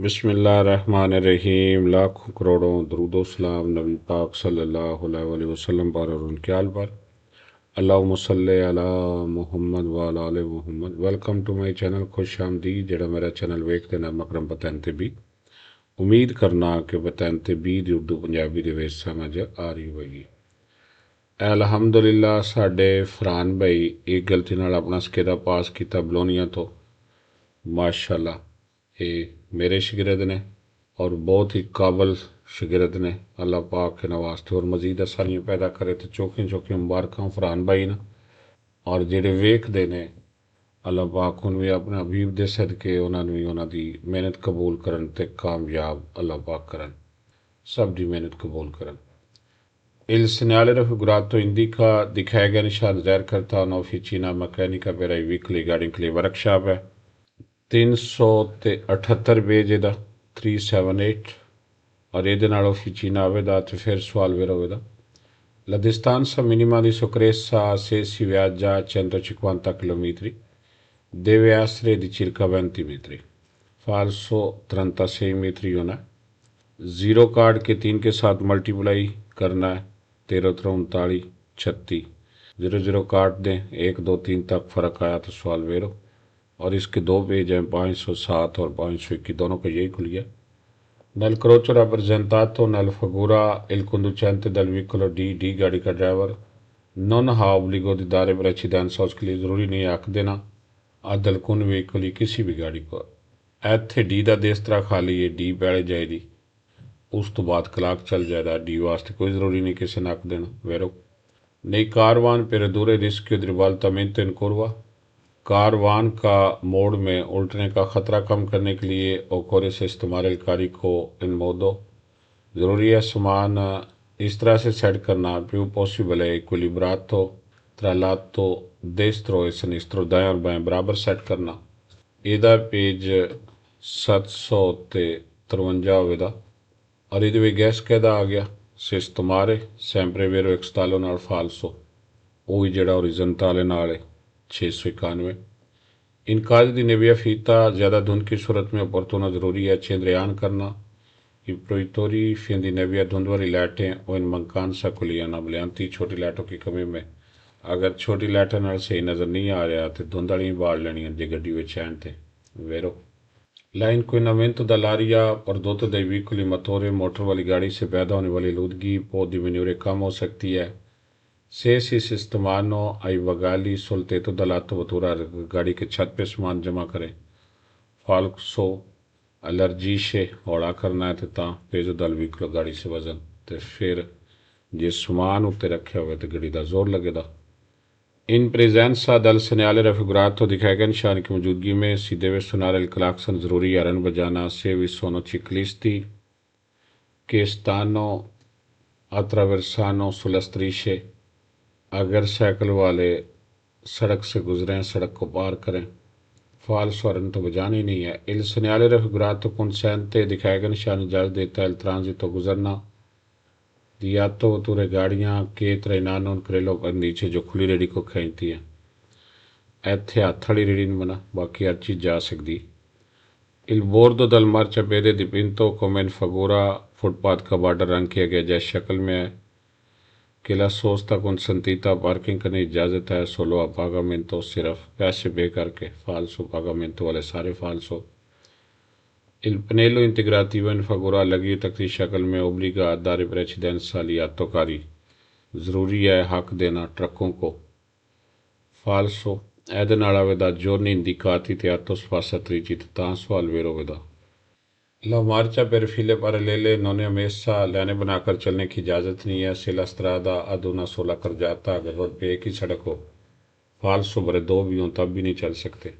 बिस्मिल्लाहिर्रहमानिर्रहीम। लाखों करोड़ों दरूदो सलाम नबी पाक सल्लल्लाहु अलैहि वसल्लम पर और उनके आल पर। अल्लाहुम्मा सल्ली अला मुहम्मद व अला आले Muhammad. Welcome to my channel. खुश आमदीद जेड़ा मेरा चैनल वेखते ना मकरम बतैनते भी उम्मीद करना कि बतैनते भी दी उर्दू पंजाबी दे विच समझ आ रही होगी। अलहमदुलिल्लाह साडे फरहान भाई एक गलती नाल अपना स्केदा पास किया बलोनिया तो माशाल्लाह ये मेरे शागिर्द ने और बहुत ही काबल शागिर्द ने। अल्लाह पाक के वास्ते और मजीद आसानियां पैदा करे तो चौखियां चौखियां मुबारकां फरहान भाई ने और जेडे वेखदे ने अल्लाह पाक उन्हें भी अपने हबीब दे सदके उन्होंने भी उन्होंने मेहनत कबूल करन ते कामयाब अल्लाह पाक करन, सब दी मेहनत कबूल करन। Il segnale raffigurato indica di Kagan करता una officina meccanica per i veicoli गाड़ी के लिए वर्कशॉप है। 378 पेज ਦਾ 378 और ਇਹਦੇ ਨਾਲ officina aveva ਤੇ ਫਿਰ ਸਵਾਲ vero aveva. La distanza minima di soccorsa se si viaggia a 150 km deve essere di circa 20 metri, falso 36 metri होना। ज़ीरो कार्ड के 3 के साथ मल्टीप्लाई करना है, 13 39 36। 00 काट दें, 1 2 3 तक फ़र्क आया तो सवाल वेरो। और इसके दो पेज हैं, 507 और 521 दोनों का यही खुलिया। नल क्रोचो rappresentato nel figura il conducente del veicolo D गाड़ी का ड्राइवर नॉन हा obbligo di dare precedenza, उसके लिए ज़रूरी नहीं हक देना ad alcuni veicoli किसी भी गाड़ी को। ਇੱਥੇ डी ਦਾ ਦੇ ਇਸ ਤਰ੍ਹਾਂ ਖਾਲੀ ਹੈ, डी ਪਹਿਲੇ ਜਾਏਗੀ ਉਸ ਤੋਂ ਬਾਅਦ ਕਲਾਕ ਚੱਲ ਜਾਏਗਾ। डी वास्ते कोई ज़रूरी नहीं किसी ने हक देना वेरो। नई कारवान पर अधूरे रिस्क रिवाल्तामेंट इन curva कारवान का मोड़ में उल्टने का ख़तरा कम करने के लिए ओकोरे से इस्तेमाल कारी को इन मोदो ज़रूरी है सामान इस तरह से सेट करना प्यू पॉसिबल है इक्विलिब्रातो त्रालातो देस्त्रो सनिस्त्रो दाएं और बाएं बराबर सेट करना। ਇਹਦਾ पेज 753 ਹੋਵੇਗਾ और ਇਹਦੇ ਵਿੱਚ ਗੈਸ ਕਿਹਦਾ ਆ ਗਿਆ ਸਿਸਟਮਾਰੇ sempre vero extalo ਨਾਲ falso ਉਹੀ ਜਿਹੜਾ ओरिजेंटale ਨਾਲ है 691। इन काज दी नेविया फीता ज़्यादा धुंध की सूरत में अपरतोना ज़रूरी है चेंद्रयान करना। I proiettori di नेविया धुंध वाली लाइटें और इन मकान सा कुलियाना बलियांती छोटी लाइटों की कमी में अगर छोटी लाइटें नाल सही नज़र नहीं आ रहा तो धुंध वाली बाढ़ लेनी जे गड्डी में चैन थे वेरो। La inquinamento dall'aria prodotto dai veicoli motore motor वाली गाड़ी से पैदा होने वाली आलूदगी può diminuire कम हो सकती है se si sistemano ai bagagli sul tetto dall'alto vettura गाड़ी के छत पे सामान जमा करें। फाल्सो अलर्जीशे हौला करना है तो पेजो दल व्हीकल गाड़ी से वजन तो फिर जे सामान उत्ते रखे हुए तो गड्डी का जोर लगेगा। इन presenza del segnale raffigurato दिखाएगा निशान की मौजूदगी में si deve suonare il clacson ज़रूरी है रन बजाना se vi sono ciclisti che stanno attraversando sulle strisce अगर साइकिल वाले सड़क से गुजरें सड़क को पार करें। फाल्स हॉर्न तो बजाना ही नहीं है। इल segnale raffigurato consente दिखाएगा निशान इजाज़त देता है il transito गुजरना दिया तो तुरे गाड़ियाँ के ट्रेनानो क्रेलो पर नीचे जो खुली रेडी को खींचती है ਇੱਥੇ ਹੱਥ ਵਾਲੀ रेडी नहीं बना बाकी हर चीज़ जा सकती। Il bordo del marciapiede dipinto come in figura footpath का बॉर्डर रंग किया गया जैसे शक्ल में है। कि la sosta consentita पार्किंग करने की इजाज़त है solo a pagamento सिर्फ पैसे पे करके falso pagamento वाले सारे falso। Il pannello integrativo in figura लगी तकती शक्ल में obbliga a dare precedenza agli autocarri ज़रूरी है हक देना ट्रकों को falso। ਇਹਦੇ ਨਾਲ ਆਵੇਦਾ giorni indicati te atto spassatrici ਤਾਂ सवाल वेरो वेदा। La marcia per file parallele non è ammessa लाइनें बनाकर चलने की इजाज़त नहीं है। se la strada ad una sola carreggiata अगर रोड पे एक ही सड़क हो falso बड़े दो भी हों तब भी नहीं चल सकते।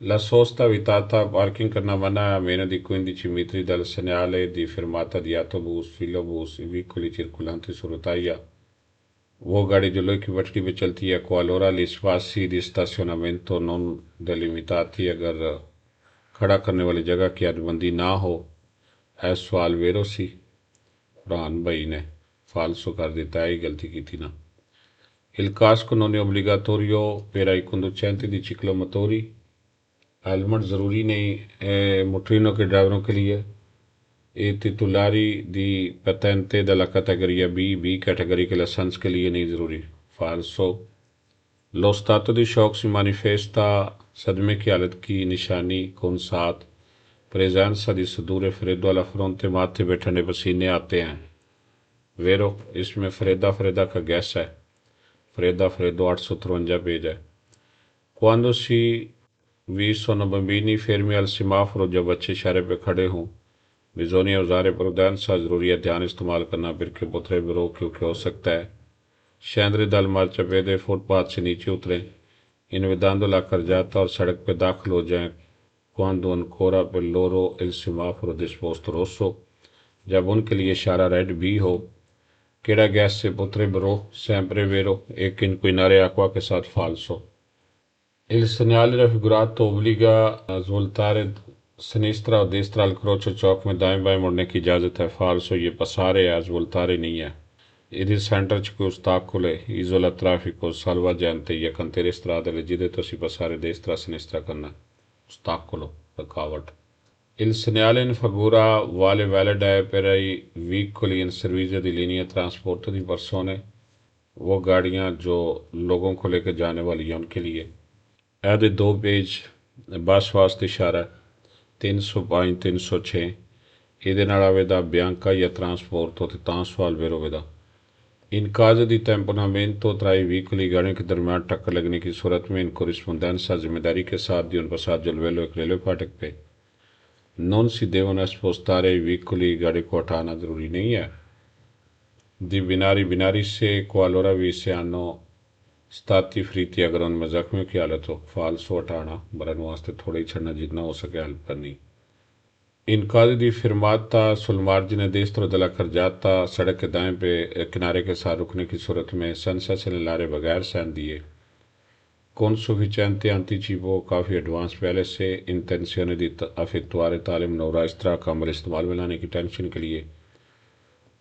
La sosta vietata पार्किंग करना मना है meno di 15 metri dal segnale di fermata di autobus filobus i veicoli circolanti su rotaia वो गाड़ी जो लोहे की पटरी पे चलती है क्वालोरा लिस्वासी di stazionamento non delimitati अगर खड़ा करने वाली जगह की हदबंदी ना हो है सवाल वेरो सी। फरहान भाई ने फाल्सो कर देता है गलती की थी ना। Il casco non è obbligatorio per i conducenti di ciclomotori helmet ज़रूरी नहीं motorino के ड्राइवरों के लिए e titolari di patente della categoria B categoria che licenza के लिए नहीं ज़रूरी falso lo stato di shock si manifesta सदमे की हालत की निशानी कौन सात presenza di sudore freddo alla fronte माथे पे ठंडे पसीने आते हैं वेरो इसमें फ्रेदा का गैस है फ्रेदो 853 पेज है quando vi sono bambini fermi al semaforo जब बच्चे इशारे पे खड़े हों bisogna usare prudenza ضروری ہے دھیان استعمال کرنا perché potrebbero क्योंकि हो सकता है scendere dal marciapiede footpath سے نیچے اتریں invadendo la carreggiata اور سڑک پہ داخل ہو جائیں quando ancora per loro il semaforo disposto rosso جب ان کے لیے اشارہ ریڈ بھی ہو کیڑا گیس سے potrebbero sempre vero ایک inquinare acqua کے ساتھ falso il segnale raffigurato obbliga a svoltare sinistra o destra al croce چوک میں دائیں بائیں مڑنے کی اجازت ہے falso یہ پسارے ہے svoltare نہیں ہے il centro che ostacolo isola traffico salvagente یا cantiere strade le gide si passare destra a sinistra کرنا ostacolo رکاوٹ il segnale in figura vale valida per i veicoli in servizio di linea trasporto di persone وہ گاڑیاں جو لوگوں کو لے کے جانے والی ہیں ان کے لیے عہد 2 پیج بس واسطے اشارہ 305 306 ਇਹਦੇ ਨਾਲ ਆਵੇਦਾ bianca ਜਾਂ ਟਰਾਂਸਪੋਰਟ ਤੇ ਤਾਂ ਸਵਾਲ ਵੇਰੋ ਵੇਦਾ in caso di tamponamento tra i veicoli गाड़ियों के दरमियान टक्कर लगने की सूरत में इन corrispondenza जिम्मेदारी के साथ di un passaggio al velo एक रेलवे फाटक पे non si devono spostare i veicoli गाड़ी को हटाना ज़रूरी नहीं है di binari से qualora vi siano stati feriti अगर उनमें जख्मियों की हालत हो falso हटाना बरन वास्ते थोड़ा ही छड़ना जितना हो सके हेल्प करनी in caso di fermata sul margine destro della carreggiata सड़क के दाएं पे किनारे के साथ रुकने की सूरत में senza segnalare बगैर साइन दिए con sufficiente anticipo काफ़ी एडवांस पहले से intenzione di effettuare tale manovra इस तरह का अमल इस्तेमाल में लाने की टेंशन के लिए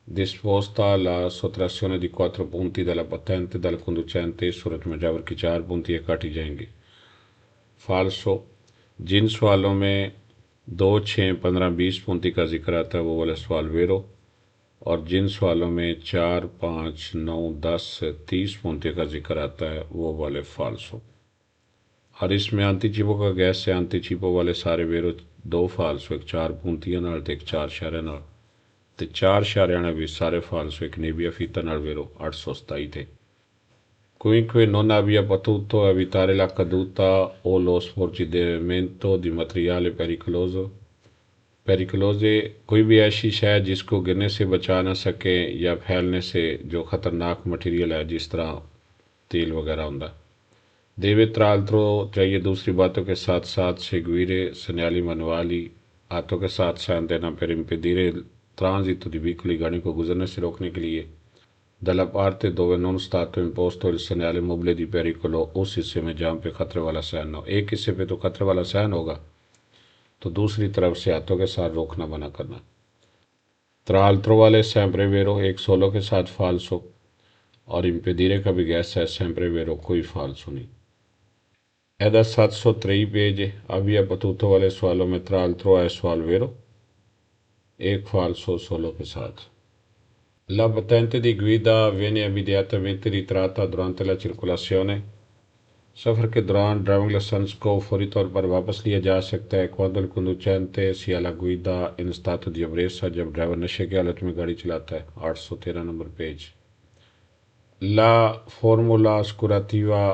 disposta la sottrazione di 4 punti della patente dal conducente इस सूरत में ड्राइवर की 4 punti काटी जाएंगी falso जिन सवालों में 2, 6, 15, 20 punti का जिक्र आता है वो वाला सवाल वेरो और जिन सवालों में 4, 5, 9, 10, 30 punti का जिक्र आता है वो वाले फाल्सो और इसमें anticipo का गैस से anticipo वाले सारे वेरो 2 फाल्सो एक 4 puntiयां नाल ते एक 4 इशारे नाल ते 4 इशारियां नाल भी सारे फाल्सो एक नेबिया फीता नाल वेरो 827 थे Comunque non abbia potuto evitare la caduta o lo sporgimento di materiale pericolose कोई भी ऐसी शय जिसको गिरने से बचा ना सके या फैलने से जो ख़तरनाक मटेरियल है जिस तरह तेल वगैरह होता deve tra l'altro चाहिए दूसरी बातों के साथ साथ seguire segnali manuali हाथों के साथ साइन देना per impedire il transito di veicoli गाड़ी को गुजरने से रोकने के लिए dalla parte dove non è stato imposto il segnale mobile di pericolo उस हिस्से में जहाँ पे खतरे वाला साइन हो एक हिस्से पे तो खतरे वाला साइन होगा तो दूसरी तरफ से हाथों के साथ रोकना मना करना tra l'altro वाले sempre vero एक सोलो के साथ फाल्सो और impedire का भी गैस है sempre vero कोई फाल्सो नहीं ऐदा 703 पेज abbia potuto वाले सवालों में tra l'altro है सवाल वेरो एक फाल्सो सोलो के साथ La patente di guida viene immediatamente ritratta durante la circolazione. सफ़र के दौरान ड्राइविंग लाइसेंस को फौरी तौर पर वापस लिया जा सकता है quando il conducente sia alla guida in stato di ebbrezza जब ड्राइवर नशे की हालत में गाड़ी चलाता है 813 number page La formula assicurativa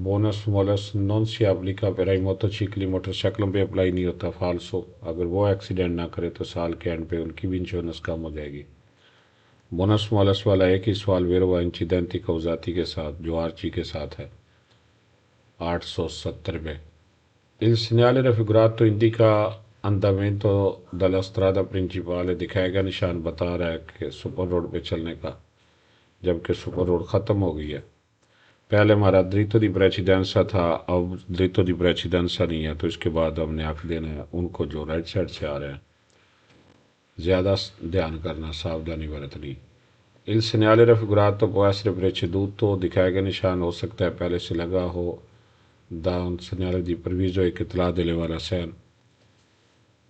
bonus malus non si applica per i motocicli मोटरसाइकिलों पे अप्लाई नहीं होता फाल्सो अगर वो एक्सीडेंट ना करे तो साल के एंड पे उनकी भी इंश्योरेंस कम हो जाएगी बोनस मॉलस वाला एक ही सवाल वेरो इंसिडेंटी कौजाती के साथ जो आर्ची के साथ है 870 में il segnale raffigurato indica andamento dalla strada principale दिखाएगा निशान बता रहा है कि सुपर रोड पे चलने का जबकि सुपर रोड ख़त्म हो गई है पहले हमारा dritto di precedenza था अब dritto di precedenza नहीं है तो इसके बाद हमने हक देना है उनको जो राइट साइड से आ रहे हैं ज़्यादा ध्यान करना सावधानी बरतनी il segnale raffigurato può essere preceduto दिखाएगा निशान हो सकता है पहले से लगा हो da un segnale di previso e che te deleva la sen.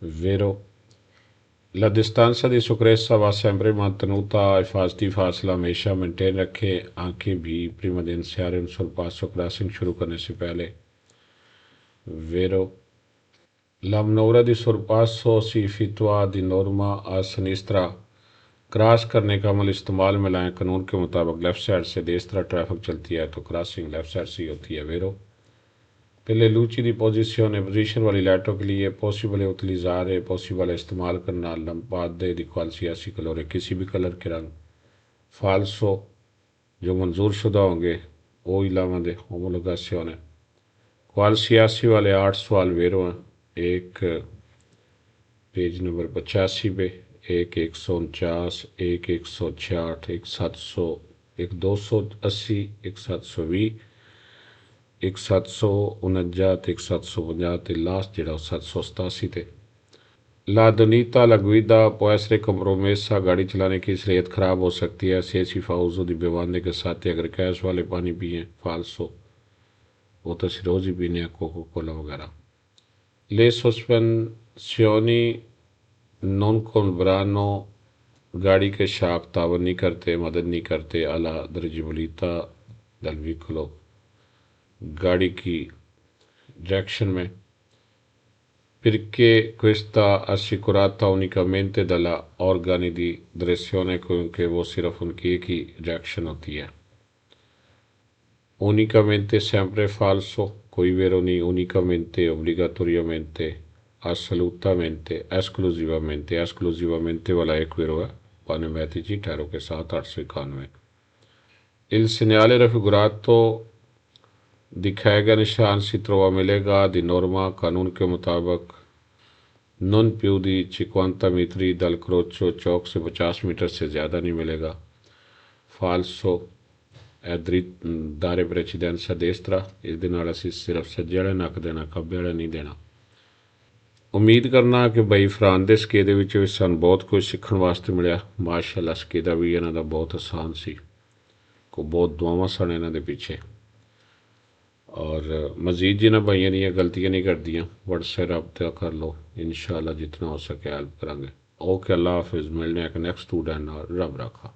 Vero, la distanza di sicurezza va sempre mantenuta e di fascila हमेशा मेंटेन रखे anche भी prima di iniziare un sorpasso crossing शुरू करने से पहले. Vero, la manovra di sorpasso si effettua di norma a sinistra. Cross करने का अमल इस्तेमाल में लाएं कानून के मुताबिक लेफ़्ट साइड से जिस तरह ट्रैफिक चलती है तो क्रॉसिंग लेफ़्ट साइड से ही होती है. Vero, per le luci di position वाली लाइटों के लिए पॉसिबल है utilizzare possibile इस्तेमाल करना लंपादे di qualsiasi colore किसी भी कलर के रंग. Falso, जो मंजूर शुदा होंगे वो इलामा दे homologazione. qualsiasi वाले 8 सवाल वेरो हैं. एक पेज नंबर 85 पे, एक 149, एक 166, एक 700, एक 280, एक 720, एक 749, एक 750 ਤੇ ਲਾਸਟ ਜਿਹੜਾ 787 ਤੇ. La donita la guida può essere compromessa, गाड़ी चलाने की सेहत खराब हो सकती है से ऐसी फाउजो di bevande के साथ अगर गैस वाले पानी पिए. Falso, वो तो रोज़ ही पीने कोको कोला वगैरह. Le sospensioni non colbrano, गाड़ी के शाख तावन नहीं करते, मदद नहीं करते alla dirigibilità del veicolo, गाड़ी की डायरेक्शन में. Perché questa assicurata unicamente dalla organi di direzione क्योंकि वो सिर्फ उनकी एक ही डायरेक्शन होती है. Unicamente sempre falso, कोई वेरो नहीं. Unicamente, obbligatoriamente, assolutamente, esclusivamente वाला एक वेरो है pneumatici टायरों के साथ 891. Il segnale raffigurato दिखाएगा निशान si trova मिलेगा di norma कानून के मुताबिक non più di 50 metri dal croccio, चौक से 50 मीटर से ज़्यादा नहीं मिलेगा. Falso, è dare precedenza a destra, ਇਹਦੇ ਨਾਲ ਅਸੀਂ ਸਿਰਫ ਸੱਜੇ ਵਾਲੇ ਨੱਕ ਦੇਣਾ, ਖੱਬੇ ਵਾਲੇ ਨਹੀਂ ਦੇਣਾ. ਉਮੀਦ ਕਰਨਾ ਕਿ ਬਈ ਫਰਾਨ ਦੇ ਸਕੇ ਦੇ ਵਿੱਚ ਸਾਨੂੰ ਬਹੁਤ ਕੁਝ ਸਿੱਖਣ ਵਾਸਤੇ ਮਿਲਿਆ. ਮਾਸ਼ਾਅੱਲਾ ਸਕੇ ਦਾ ਵੀ ਇਹਨਾਂ ਦਾ ਬਹੁਤ ਆਸਾਨ ਸੀ, ਕੋ ਬਹੁਤ ਦੁਆਵਾਂ ਸਨ ਇਹਨਾਂ ਦੇ ਪਿੱਛੇ. اور مزید جنہیں بھائیاں نہیں غلطیاں نہیں کردیاں واٹس سے رابطہ کر لو، انشاءاللہ جتنا ہو سکے ہیلپ کریں گے. اوکے، اللہ حافظ. ملنے ایک نیکسٹ اسٹوڈنٹ اور رب رکھا.